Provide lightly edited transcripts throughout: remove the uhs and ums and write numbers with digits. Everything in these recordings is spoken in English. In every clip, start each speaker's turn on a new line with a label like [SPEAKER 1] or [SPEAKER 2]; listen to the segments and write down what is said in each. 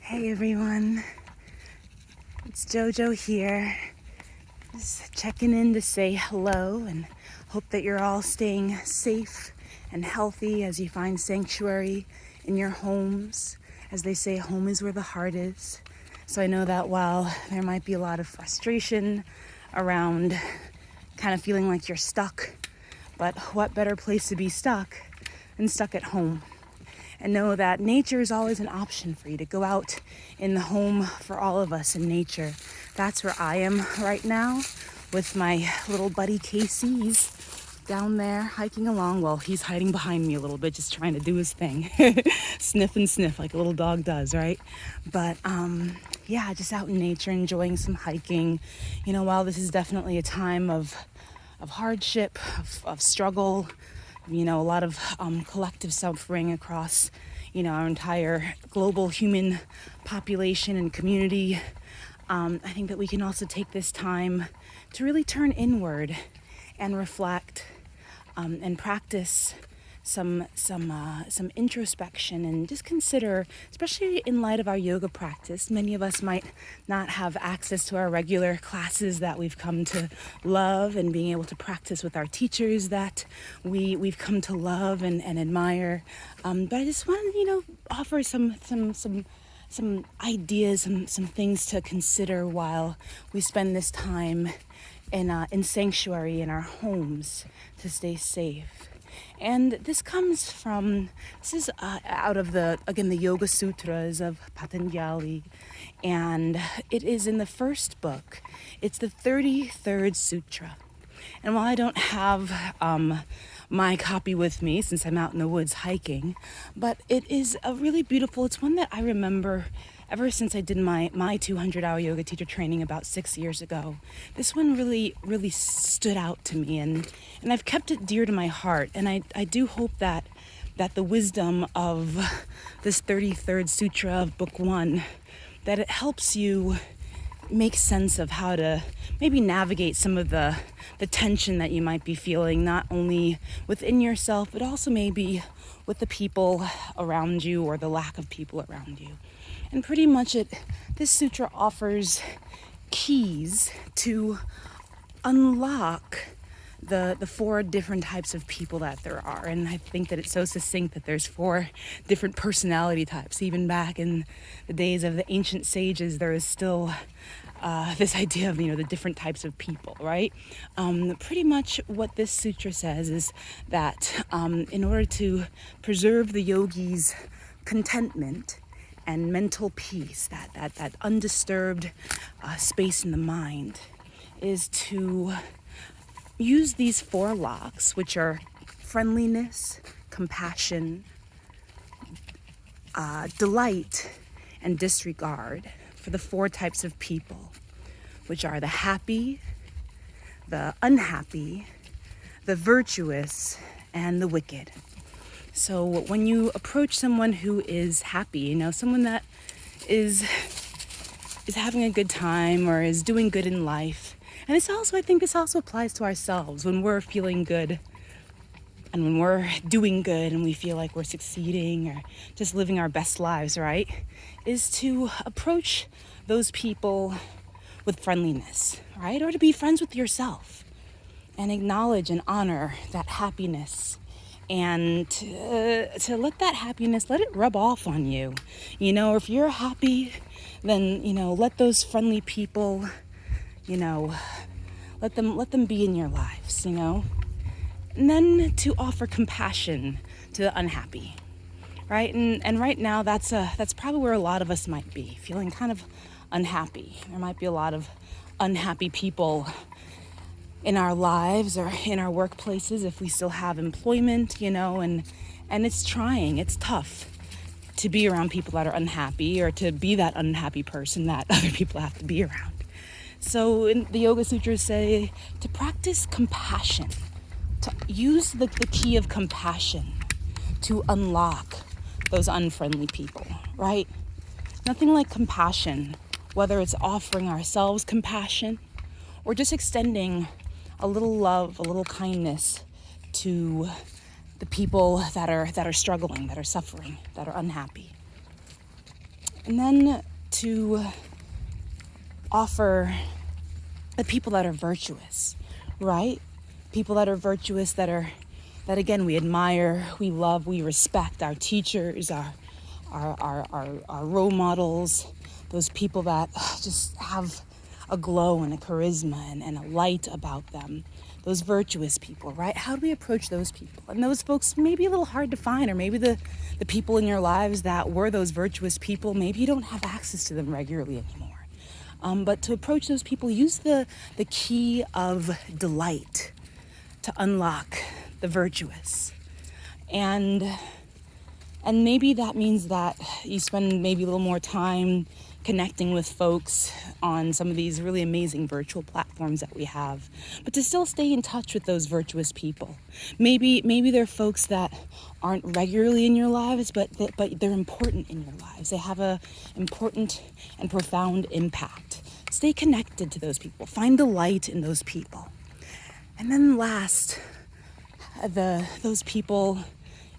[SPEAKER 1] Hey everyone, it's Jojo here, just checking in to say hello and hope that you're all staying safe and healthy as you find sanctuary in your homes. As they say, home is where the heart is. So I know that while there might be a lot of frustration around kind of feeling like you're stuck, but what better place to be stuck than stuck at home? And know that nature is always an option for you to go out in the home for all of us in nature. That's where I am right now with my little buddy Casey. He's down there hiking along. Well, he's hiding behind me a little bit, just trying to do his thing. Sniff and sniff like a little dog does, right? But yeah, just out in nature, enjoying some hiking. You know, while this is definitely a time of hardship, of struggle, you know, a lot of collective suffering across, you know, our entire global human population and community. I think that we can also take this time to really turn inward and reflect and practice some introspection and just consider, especially in light of our yoga practice. Many of us might not have access to our regular classes that we've come to love and being able to practice with our teachers that we've come to love and admire. But I just want to, you know, offer some ideas, some things to consider while we spend this time in sanctuary in our homes to stay safe. And this comes from, this is out of the Yoga Sutras of Patanjali, and it is in the first book. It's the 33rd sutra. And while I don't have my copy with me since I'm out in the woods hiking, but it is a really beautiful, it's one that I remember ever since I did my 200-hour yoga teacher training about 6 years ago. This one really stood out to me, and I've kept it dear to my heart. And I do hope that the wisdom of this 33rd sutra of book 1, that it helps you make sense of how to maybe navigate some of the tension that you might be feeling, not only within yourself, but also maybe with the people around you or the lack of people around you. And pretty much this sutra offers keys to unlock the 4 different types of people that there are. And I think that it's so succinct that there's 4 different personality types. Even back in the days of the ancient sages, there is still this idea of, you know, the different types of people, right? Pretty much what this sutra says is that in order to preserve the yogi's contentment and mental peace, that undisturbed space in the mind, is to use these 4 locks, which are friendliness, compassion, delight, and disregard, for the 4 types of people, which are the happy, the unhappy, the virtuous, and the wicked. So when you approach someone who is happy, you know, someone that is having a good time or is doing good in life, and I think this also applies to ourselves when we're feeling good and when we're doing good and we feel like we're succeeding or just living our best lives, right? Is to approach those people with friendliness, right? Or to be friends with yourself and acknowledge and honor that happiness, and to let that happiness, let it rub off on you. You know, if you're happy, then, you know, let those friendly people, you know, let them be in your lives, you know. And then to offer compassion to the unhappy, right? And right now, that's probably where a lot of us might be, feeling kind of unhappy. There might be a lot of unhappy people in our lives or in our workplaces if we still have employment, you know, and it's tough to be around people that are unhappy or to be that unhappy person that other people have to be around. So in the Yoga Sutras say to practice compassion, to use the key of compassion to unlock those unfriendly people, right? Nothing like compassion, whether it's offering ourselves compassion or just extending a little love, a little kindness to the people that are struggling, that are suffering, that are unhappy. And then to offer the people that are virtuous, right? People that are virtuous, that again we admire, we love, we respect, our teachers, our role models, those people that just have a glow and a charisma and a light about them. Those virtuous people, right? How do we approach those people? And those folks may be a little hard to find, or maybe the people in your lives that were those virtuous people, maybe you don't have access to them regularly anymore. But to approach those people, use the key of delight to unlock the virtuous. And maybe that means that you spend maybe a little more time connecting with folks on some of these really amazing virtual platforms that we have, but to still stay in touch with those virtuous people. Maybe they're folks that aren't regularly in your lives, but they're important in your lives. They have a important and profound impact. Stay connected to those people. Find delight in those people. And then last, those people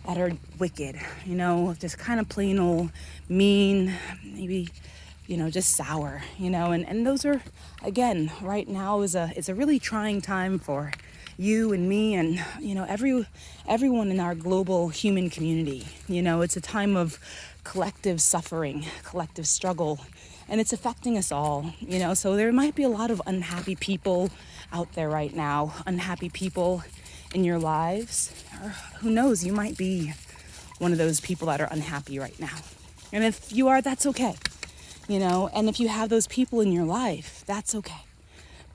[SPEAKER 1] that are wicked, just kind of plain old mean, maybe, just sour, and those are, again, right now it's a really trying time for you and me and, everyone in our global human community. It's a time of collective suffering, collective struggle, and it's affecting us all, so there might be a lot of unhappy people out there right now, unhappy people in your lives, or who knows, you might be one of those people that are unhappy right now. And if you are, that's okay. And if you have those people in your life, that's okay.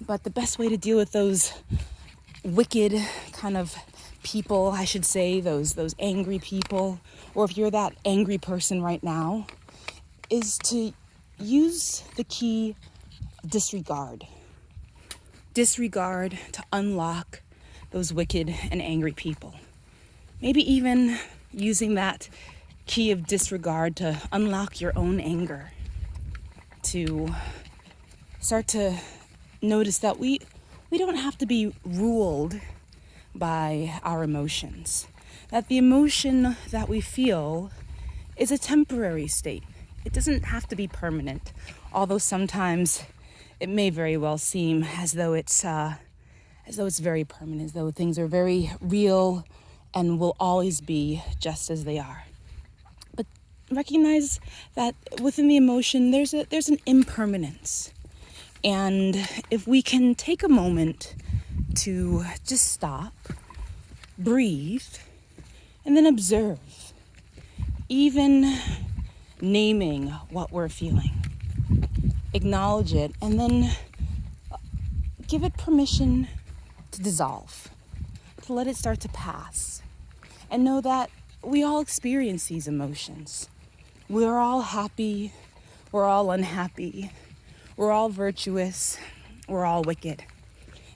[SPEAKER 1] But the best way to deal with those wicked kind of people, I should say, those angry people, or if you're that angry person right now, is to use the key disregard. Disregard to unlock those wicked and angry people. Maybe even using that key of disregard to unlock your own anger, to start to notice that we don't have to be ruled by our emotions, that the emotion that we feel is a temporary state. It doesn't have to be permanent, although sometimes it may very well seem as though it's very permanent, as though things are very real and will always be just as they are. But recognize that within the emotion, there's an impermanence. And if we can take a moment to just stop, breathe, and then observe, even naming what we're feeling, acknowledge it, and then give it permission to dissolve, to let it start to pass, and know that we all experience these emotions. We're all happy, we're all unhappy, we're all virtuous, we're all wicked,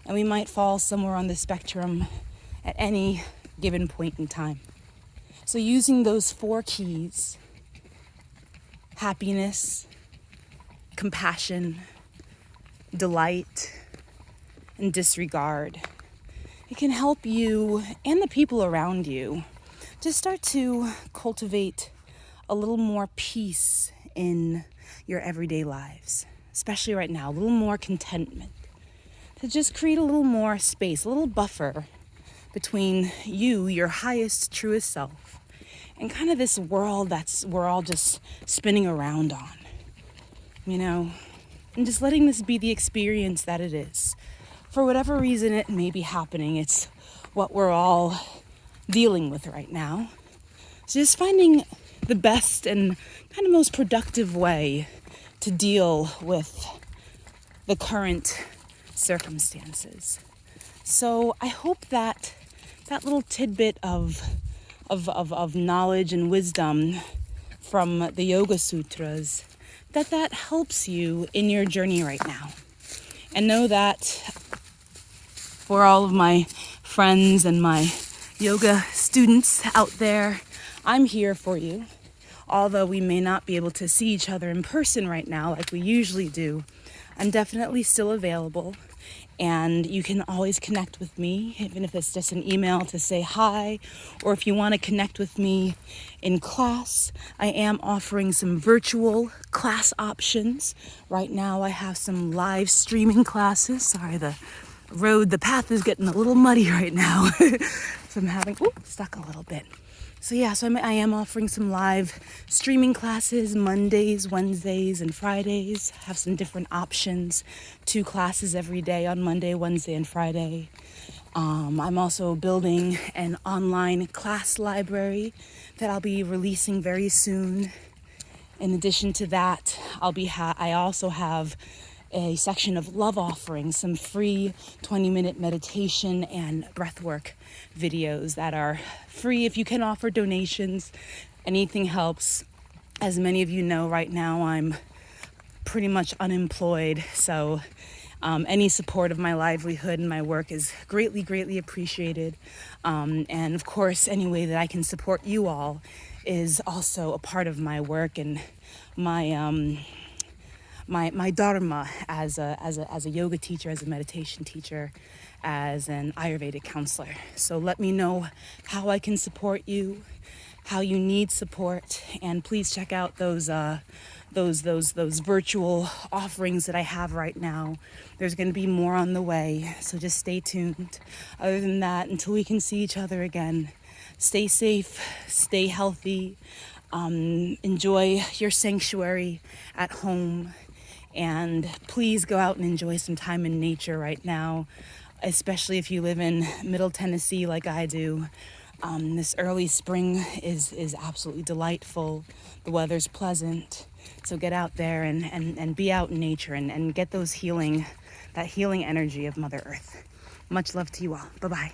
[SPEAKER 1] and we might fall somewhere on the spectrum at any given point in time. So using those 4 keys, happiness, compassion, delight, and disregard, it can help you and the people around you to start to cultivate a little more peace in your everyday lives, especially right now, a little more contentment, to just create a little more space, a little buffer between you, your highest, truest self, and kind of this world we're all just spinning around on, and just letting this be the experience that it is. For whatever reason it may be happening, it's what we're all dealing with right now. So just finding the best and kind of most productive way to deal with the current circumstances. So I hope that little tidbit of knowledge and wisdom from the Yoga Sutras, that helps you in your journey right now. And know that for all of my friends and my yoga students out there, I'm here for you. Although we may not be able to see each other in person right now like we usually do, I'm definitely still available. And you can always connect with me, even if it's just an email to say hi, or if you want to connect with me in class, I am offering some virtual class options. Right now I have some live streaming classes. Sorry, the path is getting a little muddy right now. So I'm having, stuck a little bit. So yeah, I am offering some live streaming classes Mondays, Wednesdays, and Fridays. Have some different options. 2 classes every day on Monday, Wednesday, and Friday. I'm also building an online class library that I'll be releasing very soon. In addition to that, I also have a section of love offerings, some free 20-minute meditation and breathwork videos that are free. If you can offer donations, anything helps. As many of you know, right now I'm pretty much unemployed, so any support of my livelihood and my work is greatly, greatly appreciated. And of course, any way that I can support you all is also a part of my work and my dharma as a yoga teacher, as a meditation teacher, as an Ayurvedic counselor. So let me know how I can support you, how you need support, and please check out those virtual offerings that I have right now. There's going to be more on the way, so just stay tuned. Other than that, until we can see each other again, stay safe, stay healthy, enjoy your sanctuary at home, and please go out and enjoy some time in nature right now, especially if you live in Middle Tennessee like I do. This early spring is absolutely delightful. The weather's pleasant. So get out there and be out in nature and get that healing energy of Mother Earth. Much love to you all. Bye-bye.